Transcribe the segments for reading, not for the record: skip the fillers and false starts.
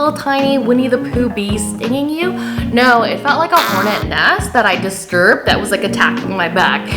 little tiny Winnie the Pooh bee stinging you. No, it felt like a hornet nest that I disturbed that was like attacking my back.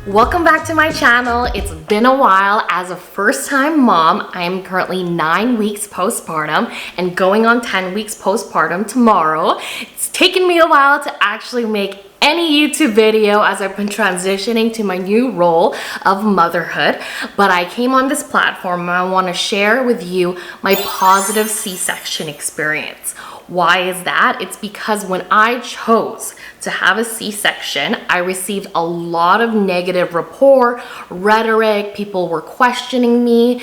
Welcome back to my channel. It's been a while. As a first-time mom, I am currently 9 weeks postpartum and going on 10 weeks postpartum tomorrow. It's taken me a while to actually make any YouTube video as I've been transitioning to my new role of motherhood, but I came on this platform and I want to share with you my positive C-section experience. Why is that? It's because when I chose to have a C-section, I received a lot of negative rapport, rhetoric, people were questioning me,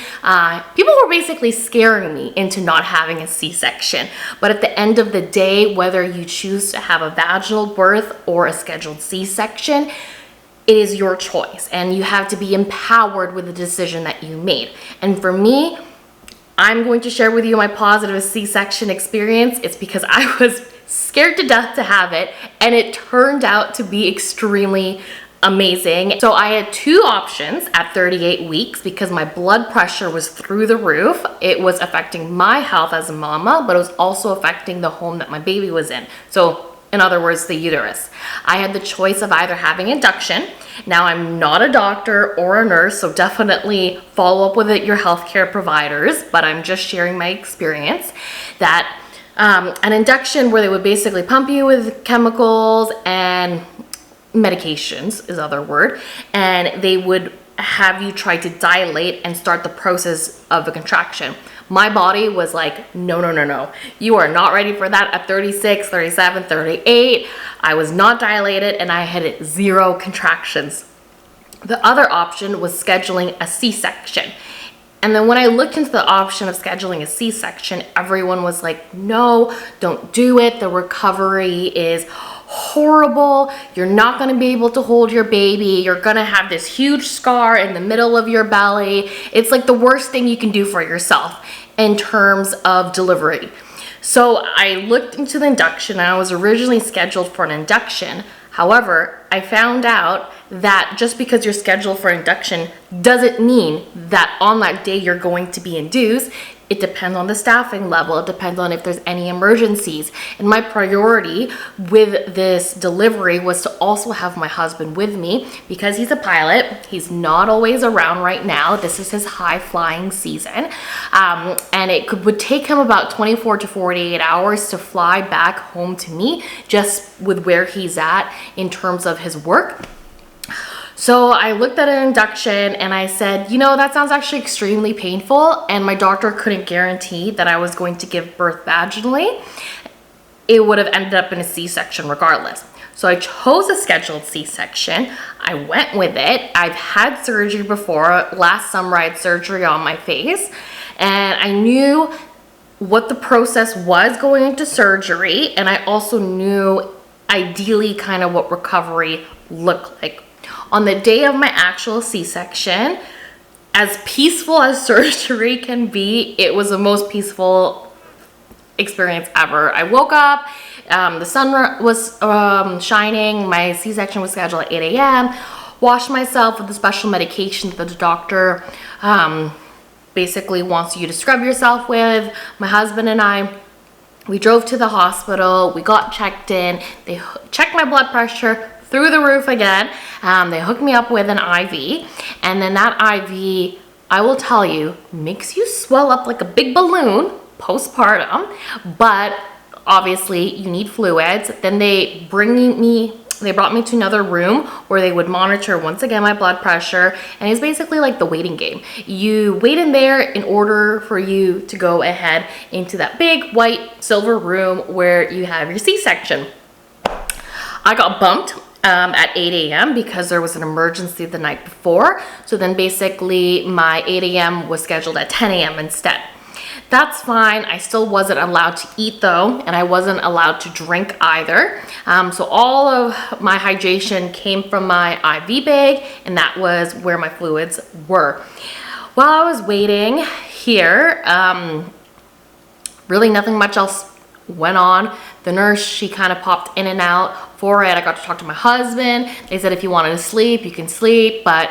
people were basically scaring me into not having a C-section. But at the end of the day, whether you choose to have a vaginal birth or a scheduled C-section, it is your choice and you have to be empowered with the decision that you made. And for me, I'm going to share with you my positive C-section experience. It's because I was scared to death to have it, and it turned out to be extremely amazing. So I had two options at 38 weeks because my blood pressure was through the roof. It was affecting my health as a mama, but it was also affecting the home that my baby was in. So in other words, the uterus. I had the choice of either having induction. Now, I'm not a doctor or a nurse, so definitely follow up with your healthcare providers, but I'm just sharing my experience that an induction where they would basically pump you with chemicals and medications is other word, and they would have you try to dilate and start the process of a contraction. My body was like, no. You are not ready for that at 36, 37, 38. I was not dilated and I had 0 contractions. The other option was scheduling a C-section. And then when I looked into the option of scheduling a C-section, everyone was like, no, don't do it. The recovery is horrible. You're not going to be able to hold your baby. You're going to have this huge scar in the middle of your belly. It's like the worst thing you can do for yourself in terms of delivery. So I looked into the induction. I was originally scheduled for an induction. However, I found out that just because you're scheduled for induction doesn't mean that on that day you're going to be induced. It depends on the staffing level. It depends on if there's any emergencies. And my priority with this delivery was to also have my husband with me because he's a pilot. He's not always around right now. This is his high flying season. And would take him about 24 to 48 hours to fly back home to me just with where he's at in terms of his work. So I looked at an induction and I said, you know, that sounds actually extremely painful, and my doctor couldn't guarantee that I was going to give birth vaginally. It would have ended up in a C-section regardless. So I chose a scheduled C-section. I went with it. I've had surgery before. Last summer I had surgery on my face, and I knew what the process was going into surgery, and I also knew ideally kind of what recovery looked like. On the day of my actual C-section, as peaceful as surgery can be, it was the most peaceful experience ever. I woke up, the sun was shining, my C-section was scheduled at 8 a.m., washed myself with the special medication that the doctor basically wants you to scrub yourself with. My husband and I, we drove to the hospital, we got checked in, they checked my blood pressure through the roof again. They hooked me up with an IV, and then that IV, I will tell you, makes you swell up like a big balloon postpartum, but obviously you need fluids. Then they brought me to another room where they would monitor once again my blood pressure, and it's basically like the waiting game. You wait in there in order for you to go ahead into that big white silver room where you have your C-section. I got bumped at 8 a.m. because there was an emergency the night before. So then basically my 8 a.m. was scheduled at 10 a.m. instead. That's fine. I still wasn't allowed to eat though, and I wasn't allowed to drink either. So all of my hydration came from my IV bag, and that was where my fluids were. While I was waiting here, really nothing much else went on. The nurse, she kind of popped in and out for it. I got to talk to my husband. They said if you wanted to sleep, you can sleep, but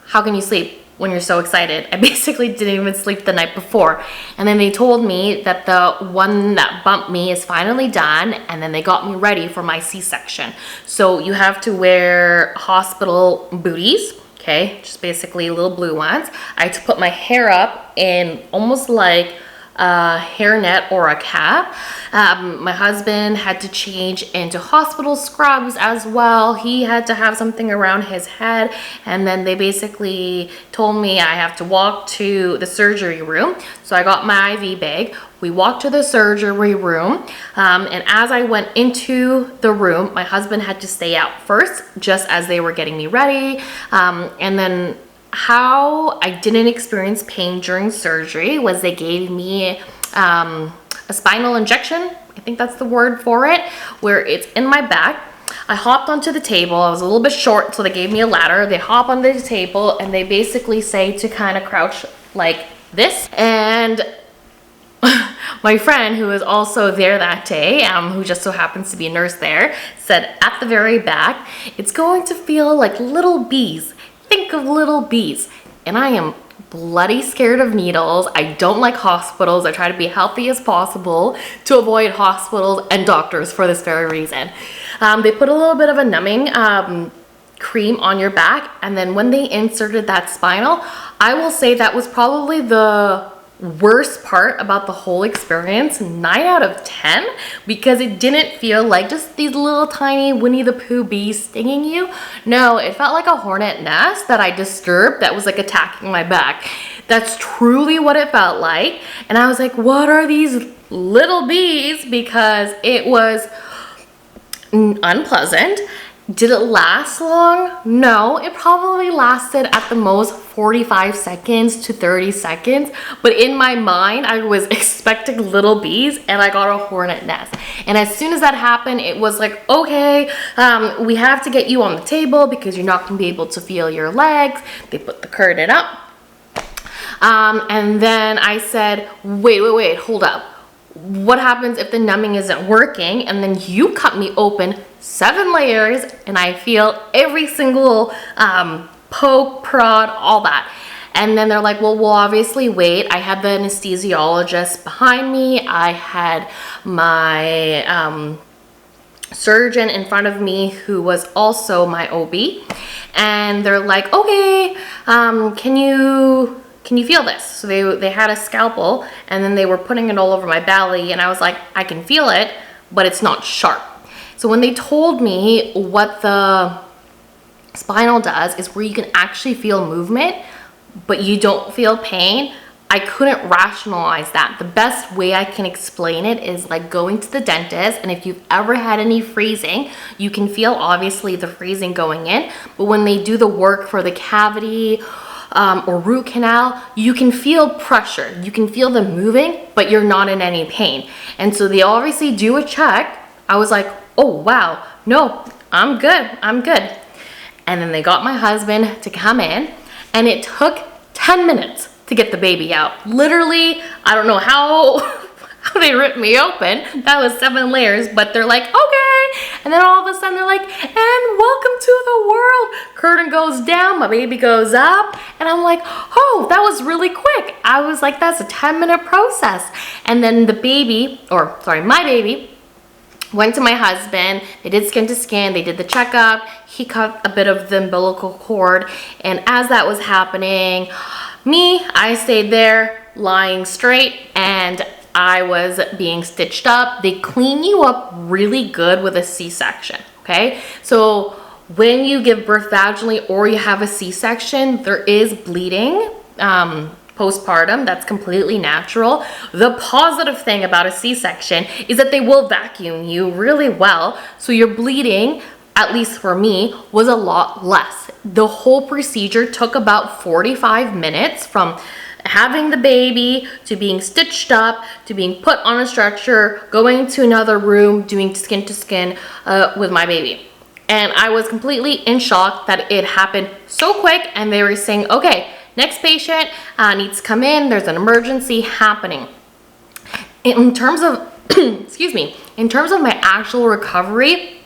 how can you sleep when you're so excited? I basically didn't even sleep the night before. And then they told me that the one that bumped me is finally done, and then they got me ready for my C-section. So you have to wear hospital booties, okay? Just basically little blue ones. I had to put my hair up in almost like a hairnet or a cap. My husband had to change into hospital scrubs as well. He had to have something around his head, and then they basically told me I have to walk to the surgery room. So I got my IV bag. We walked to the surgery room, and as I went into the room, my husband had to stay out first, just as they were getting me ready, and then how I didn't experience pain during surgery was they gave me a spinal injection. I think that's the word for it, where it's in my back. I hopped onto the table. I was a little bit short, so they gave me a ladder. They hop onto the table and they basically say to kind of crouch like this. And my friend, who was also there that day, who just so happens to be a nurse there, said at the very back, it's going to feel like little bees. Think of little bees. And I am bloody scared of needles. I don't like hospitals. I try to be healthy as possible to avoid hospitals and doctors for this very reason. They put a little bit of a numbing cream on your back, and then when they inserted that spinal, I will say that was probably the worst part about the whole experience, 9 out of 10, because it didn't feel like just these little tiny Winnie the Pooh bees stinging you. No, it felt like a hornet nest that I disturbed that was like attacking my back. That's truly what it felt like. And I was like, what are these little bees? Because it was unpleasant. Did it last long? No, it probably lasted at the most 45 seconds to 30 seconds. But in my mind, I was expecting little bees and I got a hornet nest. And as soon as that happened, it was like, okay, we have to get you on the table because you're not gonna be able to feel your legs. They put the curtain up. And then I said, wait, hold up. What happens if the numbing isn't working and then you cut me open 7 layers and I feel every single poke, prod, all that? And then they're like, well, we'll obviously wait. I had the anesthesiologist behind me. I had my surgeon in front of me who was also my OB. And they're like, okay, can you feel this? So they had a scalpel and then they were putting it all over my belly, and I was like, I can feel it, but it's not sharp. So when they told me what the spinal does is where you can actually feel movement, but you don't feel pain, I couldn't rationalize that. The best way I can explain it is like going to the dentist, and if you've ever had any freezing, you can feel obviously the freezing going in, but when they do the work for the cavity or root canal, you can feel pressure. You can feel them moving, but you're not in any pain. And so they obviously do a check. I was like, oh wow, no, I'm good. And then they got my husband to come in, and it took 10 minutes to get the baby out. Literally, I don't know how they ripped me open. That was 7 layers, but they're like, okay. And then all of a sudden they're like, and welcome to the world. Curtain goes down, my baby goes up. And I'm like, oh, that was really quick. I was like, that's a 10-minute process. And then my baby went to my husband. They did skin to skin. They did the checkup. He cut a bit of the umbilical cord. And as that was happening, I stayed there lying straight, and I was being stitched up. They clean you up really good with a C-section, okay? So when you give birth vaginally or you have a C-section, there is bleeding postpartum. That's completely natural. The positive thing about a C-section is that they will vacuum you really well. So your bleeding, at least for me, was a lot less. The whole procedure took about 45 minutes from having the baby to being stitched up to being put on a stretcher, going to another room, doing skin to skin with my baby. And I was completely in shock that it happened so quick, and they were saying, okay, next patient needs to come in, there's an emergency happening. In terms of, excuse me, in terms of my actual recovery,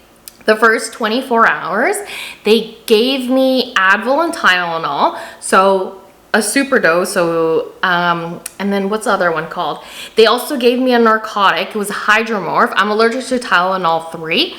The first 24 hours, they gave me Advil and Tylenol, so a super dose, so, and then what's the other one called? They also gave me a narcotic. It was Hydromorph. I'm allergic to Tylenol 3.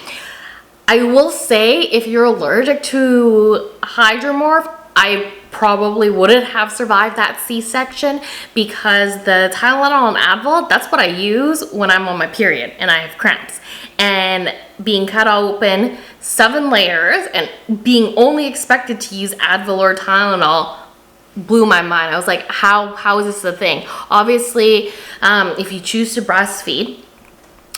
I will say, if you're allergic to Hydromorph, I probably wouldn't have survived that C-section, because the Tylenol and Advil, that's what I use when I'm on my period and I have cramps. And being cut open 7 layers and being only expected to use Advil or Tylenol blew my mind. I was like, how is this a thing? Obviously, if you choose to breastfeed,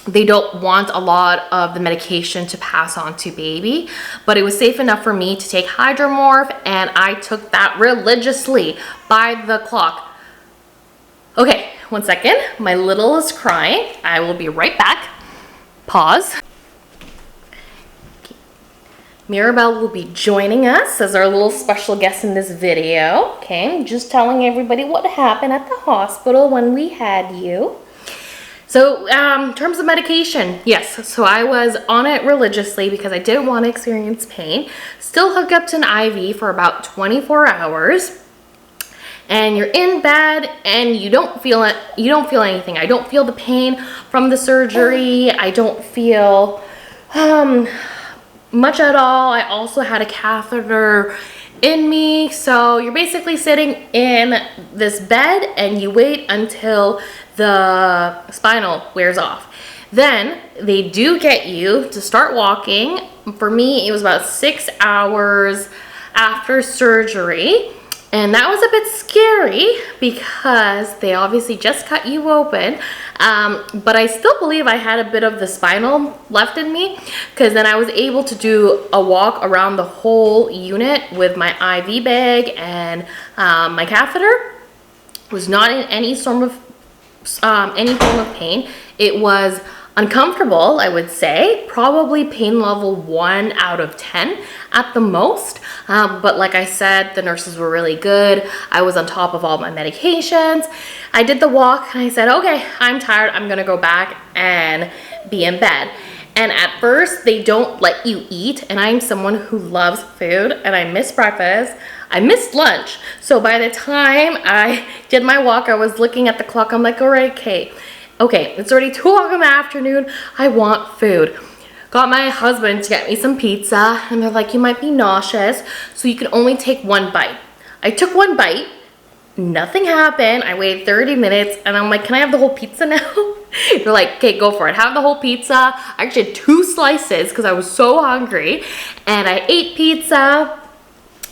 they don't want a lot of the medication to pass on to baby, but it was safe enough for me to take Hydromorph, and I took that religiously by the clock. Okay, 1 second. My little is crying. I will be right back. Pause. Mirabelle will be joining us as our little special guest in this video. Okay, I'm just telling everybody what happened at the hospital when we had you. So, in terms of medication, yes, so I was on it religiously because I didn't want to experience pain. Still hooked up to an IV for about 24 hours. And you're in bed and you don't feel it, you don't feel anything. I don't feel the pain from the surgery. I don't feel much at all. I also had a catheter in me. So you're basically sitting in this bed and you wait until the spinal wears off. Then they do get you to start walking. For me, it was about 6 hours after surgery. And that was a bit scary because they obviously just cut you open. But I still believe I had a bit of the spinal left in me, because then I was able to do a walk around the whole unit with my IV bag and my catheter. Was not in any form of pain. It was uncomfortable, I would say, probably pain level 1 out of 10 at the most. But like I said, the nurses were really good. I was on top of all my medications. I did the walk and I said, okay, I'm tired. I'm gonna go back and be in bed. And at first they don't let you eat. And I'm someone who loves food and I miss breakfast. I missed lunch. So by the time I did my walk, I was looking at the clock. I'm like, all right, okay, it's already 2 o'clock in the afternoon. I want food. Got my husband to get me some pizza, and they're like, you might be nauseous, so you can only take 1 bite. I took 1 bite, nothing happened. I waited 30 minutes, and I'm like, can I have the whole pizza now? They're like, okay, go for it. Have the whole pizza. I actually had 2 slices because I was so hungry, and I ate pizza.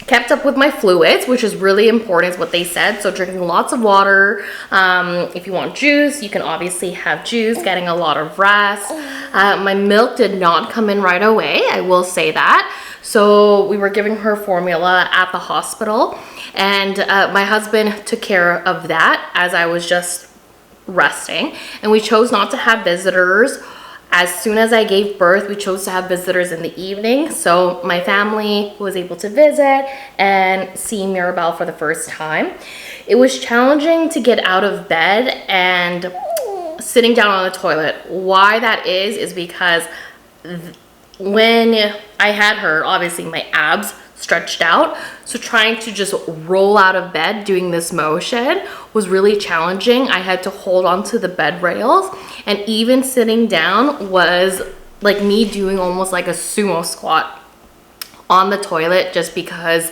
Kept up with my fluids, which is really important, is what they said. So drinking lots of water. If you want juice, you can obviously have juice. Getting a lot of rest. My milk did not come in right away, I will say that. So we were giving her formula at the hospital. And my husband took care of that as I was just resting. And we chose not to have visitors. As soon as I gave birth, we chose to have visitors in the evening. So my family was able to visit and see Mirabelle for the first time. It was challenging to get out of bed and sitting down on the toilet. Why that is because when I had her, obviously my abs stretched out. So trying to just roll out of bed doing this motion was really challenging. I had to hold on to the bed rails, and even sitting down was like me doing almost like a sumo squat on the toilet, just because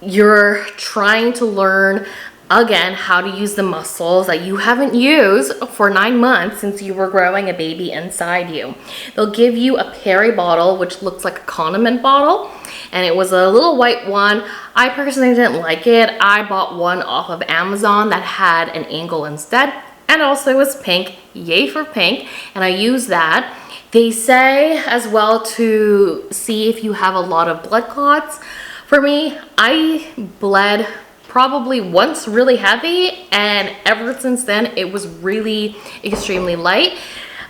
you're trying to learn again how to use the muscles that you haven't used for 9 months since you were growing a baby inside you. They'll give you a peri bottle, which looks like a condiment bottle, and it was a little white one. I personally didn't like it. I bought one off of Amazon that had an angle instead, and also it was pink. Yay for pink. And I use that. They say as well to see if you have a lot of blood clots. For me, I bled probably once really heavy, and ever since then it was really extremely light.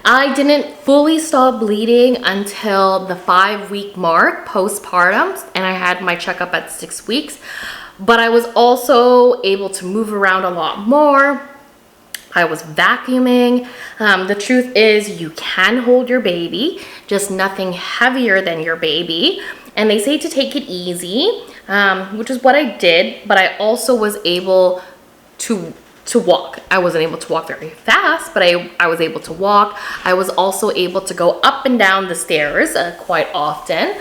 I didn't fully stop bleeding until the 5-week mark postpartum, and I had my checkup at 6 weeks, but I was also able to move around a lot more. I was vacuuming. The truth is you can hold your baby, just nothing heavier than your baby. And they say to take it easy, which is what I did, but I also was able to walk. I wasn't able to walk very fast, but I was able to walk. I was also able to go up and down the stairs quite often.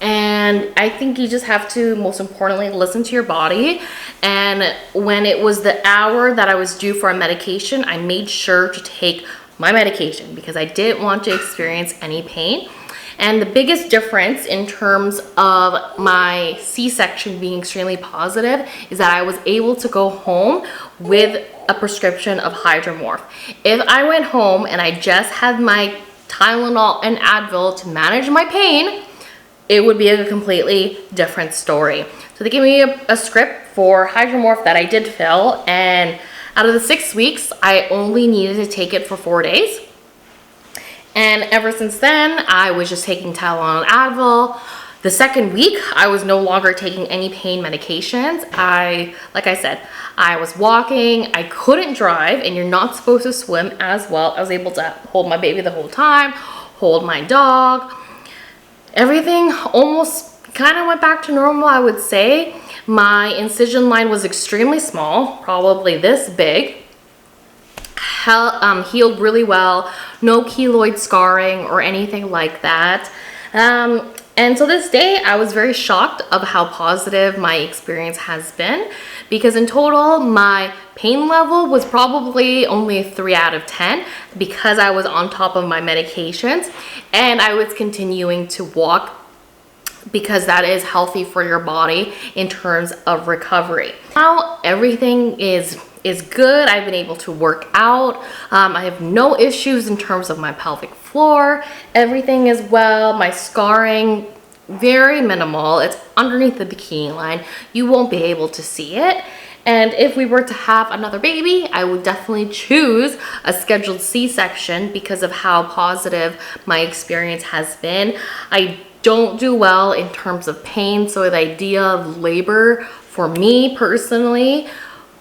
And I think you just have to, most importantly, listen to your body. And when it was the hour that I was due for a medication, I made sure to take my medication because I didn't want to experience any pain. And the biggest difference in terms of my C-section being extremely positive is that I was able to go home with a prescription of Hydromorph. If I went home and I just had my Tylenol and Advil to manage my pain, it would be a completely different story. So they gave me a script for Hydromorph that I did fill, and out of the 6 weeks, I only needed to take it for 4 days. And ever since then, I was just taking Tylenol and Advil. The second week, I was no longer taking any pain medications. Like I said, I was walking, I couldn't drive, and you're not supposed to swim as well. I was able to hold my baby the whole time, hold my dog. Everything almost kind of went back to normal, I would say. My incision line was extremely small, probably this big. Healed really well, no keloid scarring or anything like that. And so this day, I was very shocked of how positive my experience has been, because in total, my pain level was probably only a 3 out of 10 because I was on top of my medications and I was continuing to walk, because that is healthy for your body in terms of recovery. Now everything is good. I've been able to work out. I have no issues in terms of my pelvic floor. Everything is well. My scarring, very minimal. It's underneath the bikini line. You won't be able to see it. And if we were to have another baby, I would definitely choose a scheduled C-section because of how positive my experience has been. I don't do well in terms of pain, so the idea of labor for me personally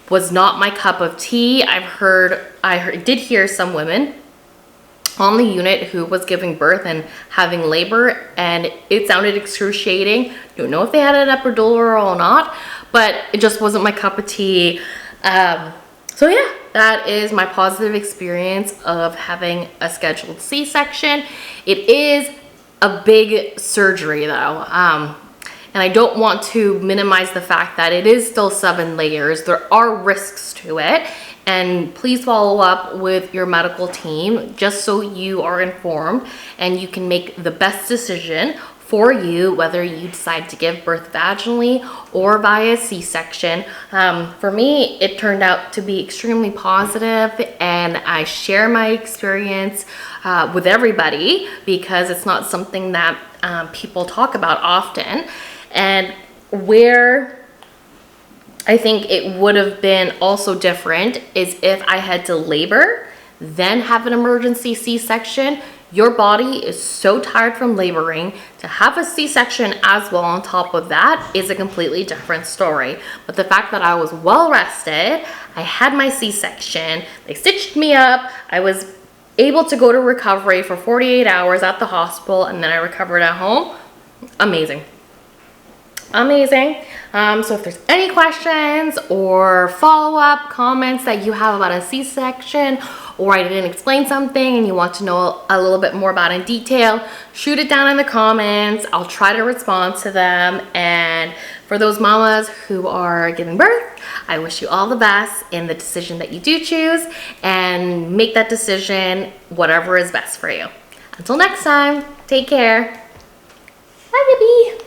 was not my cup of tea. I did hear some women on the unit who was giving birth and having labor, and it sounded excruciating. Don't know if they had an epidural or not, but it just wasn't my cup of tea. So yeah, that is my positive experience of having a scheduled C-section. It is a big surgery though. And I don't want to minimize the fact that it is still 7 layers. There are risks to it. And please follow up with your medical team just so you are informed and you can make the best decision for you, whether you decide to give birth vaginally or via C-section. For me, it turned out to be extremely positive, and I share my experience with everybody because it's not something that people talk about often. And where I think it would have been also different is if I had to labor, then have an emergency C-section. Your body is so tired from laboring. To have a C-section as well on top of that is a completely different story. But the fact that I was well rested, I had my C-section, they stitched me up, I was able to go to recovery for 48 hours at the hospital, and then I recovered at home. Amazing. Amazing. So if there's any questions or follow-up comments that you have about a C-section, or I didn't explain something and you want to know a little bit more about it in detail, shoot it down in the comments. I'll try to respond to them. And for those mamas who are giving birth, I wish you all the best in the decision that you do choose, and make that decision whatever is best for you. Until next time, take care. Bye, baby.